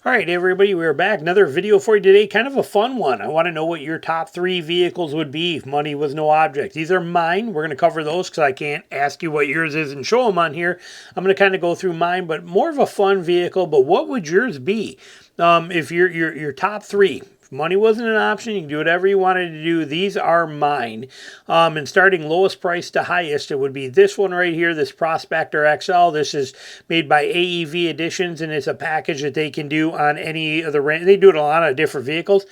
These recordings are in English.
All right, everybody, we're back. Another video for you today. Kind of a fun one. I want to know what your top 3 vehicles would be if money was no object. These are mine. We're going to cover those because I can't ask you what yours is and show them on here. I'm going to kind of go through mine, but more of a fun vehicle. But what would yours be? If your top 3. If money wasn't an option, you can do whatever you wanted to do. These are mine. And starting lowest price to highest, it would be this one right here, this Prospector XL. This is made by AEV Editions, and it's a package that they can do on any of the they do it on a lot of different vehicles.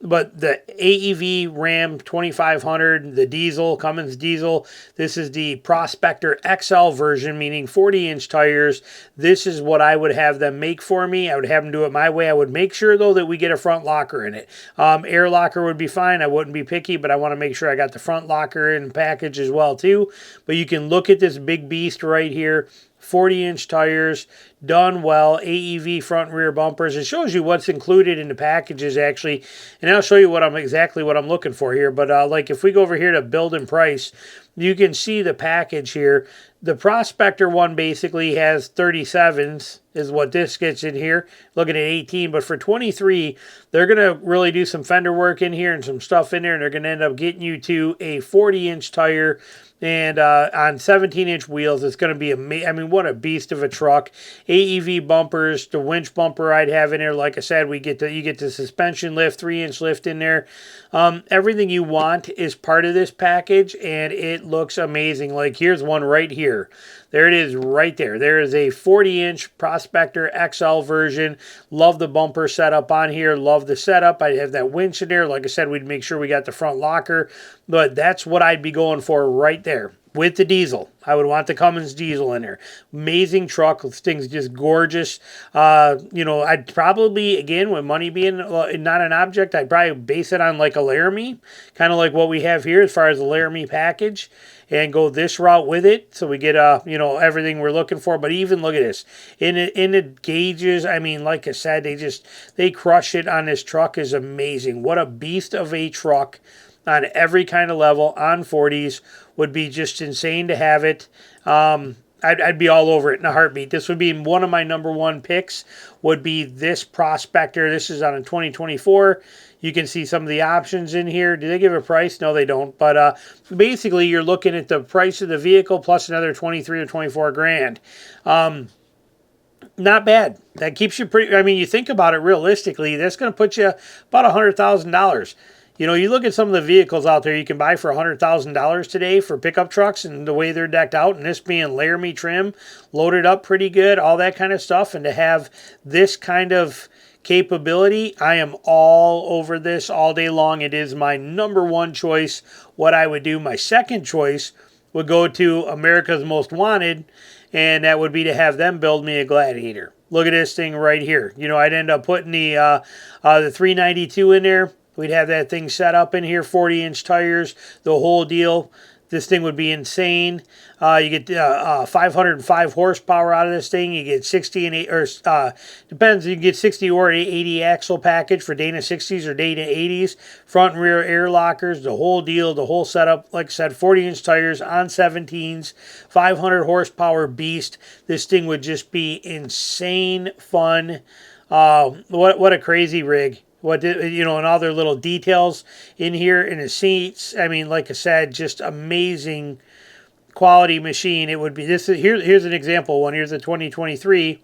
But the AEV Ram 2500, the diesel, Cummins diesel, this is the Prospector XL version, meaning 40-inch tires. This is what I would have them make for me. I would have them do it my way. I would make sure, though, that we get a front locker in it. Air locker would be fine. I wouldn't be picky, but I want to make sure I got the front locker in package as well, too. But you can look at this big beast right here. 40-inch tires, done well, AEV front and rear bumpers. It shows you what's included in the packages, actually, and I'll show you exactly what I'm looking for here. But like if we go over here to build and price, you can see the package here. The Prospector one basically has 37s, is what this gets in here. Looking at 18, but for 23, they're going to really do some fender work in here and some stuff in there, and they're going to end up getting you to a 40-inch tire. And on 17-inch wheels, it's going to be amazing. I mean, what a beast of a truck. AEV bumpers, the winch bumper I'd have in there. Like I said, you get the suspension lift, 3-inch lift in there. Everything you want is part of this package, and it looks amazing. Like, here's one right here. There it is right there. There is a 40-inch Prospector XL version. Love the bumper setup on here. Love the setup. I'd have that winch in there. Like I said, we'd make sure we got the front locker. But that's what I'd be going for right there. With the diesel. I would want the Cummins diesel in there. Amazing truck. This thing's just gorgeous. I'd probably, again, with money being not an object, I'd probably base it on like a Laramie. Kind of like what we have here as far as the Laramie package. And go this route with it. So we get, everything we're looking for. But even look at this. In the gauges, I mean, like I said, they crush it on this truck. Is amazing. What a beast of a truck. On every kind of level, on 40s, would be just insane to have it. I'd be all over it in a heartbeat. This would be one of my number 1 picks, would be this Prospector. This is on a 2024. You can see some of the options in here. Do they give a price? No, they don't. But basically, you're looking at the price of the vehicle plus another 23 or 24 grand. Not bad. That keeps you pretty... I mean, you think about it realistically, that's going to put you about $100,000. You know, you look at some of the vehicles out there you can buy for $100,000 today for pickup trucks and the way they're decked out, and this being Laramie trim, loaded up pretty good, all that kind of stuff, and to have this kind of capability, I am all over this all day long. It is my number 1 choice, what I would do. My second choice would go to America's Most Wanted, and that would be to have them build me a Gladiator. Look at this thing right here. You know, I'd end up putting the 392 in there. We'd have that thing set up in here, 40-inch tires, the whole deal. This thing would be insane. You get 505 horsepower out of this thing. You get 60 and 8, or depends. You can get 60 or 80 axle package for Dana 60s or Dana 80s. Front and rear air lockers, the whole deal, the whole setup. Like I said, 40-inch tires on 17s, 500 horsepower beast. This thing would just be insane fun. What a crazy rig. And all their little details in here in the seats. I mean, like I said, just amazing quality machine. It would be this. Here's an example one. Here's the 2023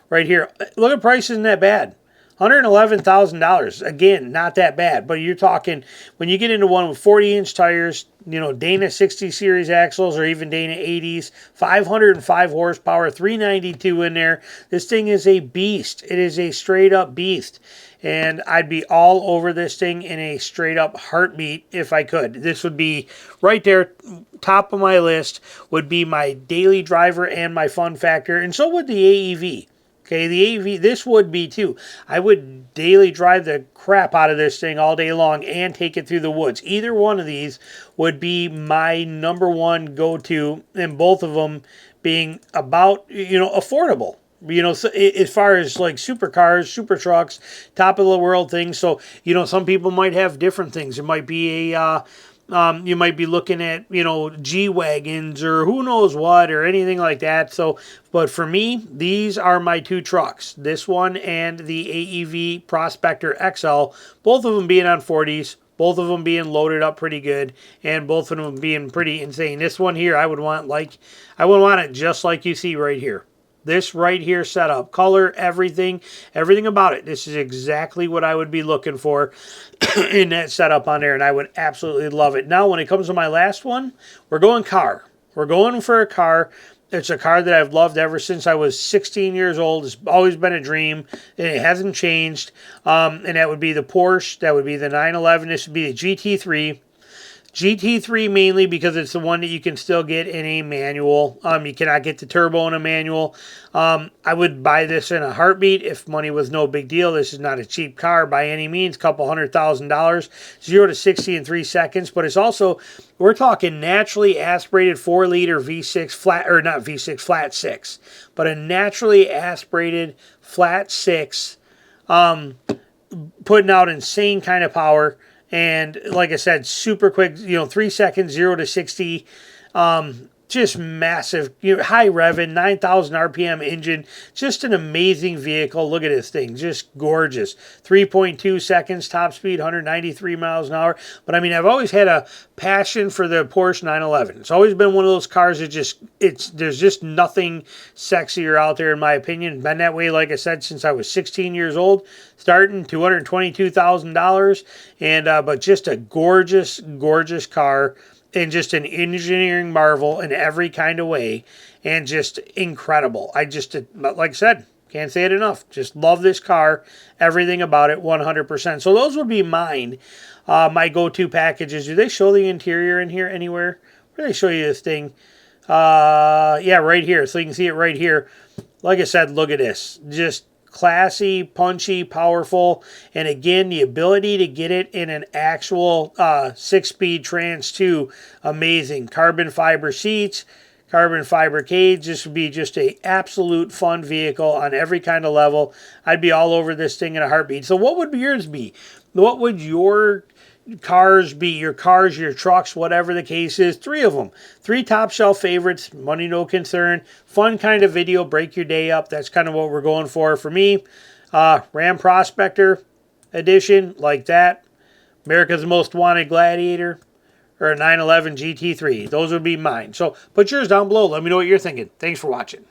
right here. Look at price, isn't that bad? $111,000. Again, not that bad. But you're talking, when you get into one with 40-inch tires, Dana 60 series axles or even Dana 80s, 505 horsepower, 392 in there. This thing is a beast. It is a straight up beast. And I'd be all over this thing in a straight up heartbeat if I could. This would be right there, top of my list, would be my daily driver and my fun factor. And so would the AEV. Okay, the AEV, this would be too. I would daily drive the crap out of this thing all day long and take it through the woods. Either one of these would be my number 1 go-to, and both of them being about, affordable. So as far as like supercars, super trucks, top of the world things. So, some people might have different things. It might be a You might be looking at, you know, G-Wagons or who knows what or anything like that. So, but for me, these are my two trucks. This one and the AEV Prospector XL, both of them being on 40s. Both of them being loaded up pretty good, and both of them being pretty insane. This one here, I would want it just like you see right here. This right here setup, color, everything about it. This is exactly what I would be looking for in that setup on there, and I would absolutely love it. Now, when it comes to my last one, we're going car. We're going for a car. It's a car that I've loved ever since I was 16 years old. It's always been a dream, and it hasn't changed. And that would be the Porsche. That would be the 911. This would be the GT3. GT3 mainly because it's the one that you can still get in a manual. You cannot get the turbo in a manual. I would buy this in a heartbeat if money was no big deal. This is not a cheap car by any means. Couple $100,000. 0 to 60 in 3 seconds. But it's also, we're talking naturally aspirated 4-liter V6 flat, or not V6, flat 6. But a naturally aspirated flat 6 putting out insane kind of power. And like I said, super quick, 3 seconds, 0 to 60. Just massive, high revving, 9,000 RPM engine. Just an amazing vehicle. Look at this thing. Just gorgeous. 3.2 seconds, top speed, 193 miles an hour. But I mean, I've always had a passion for the Porsche 911. It's always been one of those cars that there's just nothing sexier out there in my opinion. Been that way, like I said, since I was 16 years old. Starting $222,000. And, but just a gorgeous, gorgeous car. And just an engineering marvel in every kind of way. And just incredible. Like I said, can't say it enough. Just love this car. Everything about it, 100%. So those would be mine. My go-to packages. Do they show the interior in here anywhere? Where do they show you this thing? Yeah, right here. So you can see it right here. Like I said, look at this. Just classy, punchy, powerful, and again, the ability to get it in an actual 6-speed trans 2, amazing. Carbon fiber seats, carbon fiber cage. This would be just a absolute fun vehicle on every kind of level. I'd be all over this thing in a heartbeat. So what would yours be? What would your cars be? Your cars, your trucks, whatever the case is. 3 of them. 3 top shelf favorites. Money no concern. Fun kind of video. Break your day up. That's kind of what we're going for me. Ram Prospector edition, like that. America's Most Wanted Gladiator, or a 911 GT3. Those would be mine. So put yours down below. Let me know what you're thinking. Thanks for watching.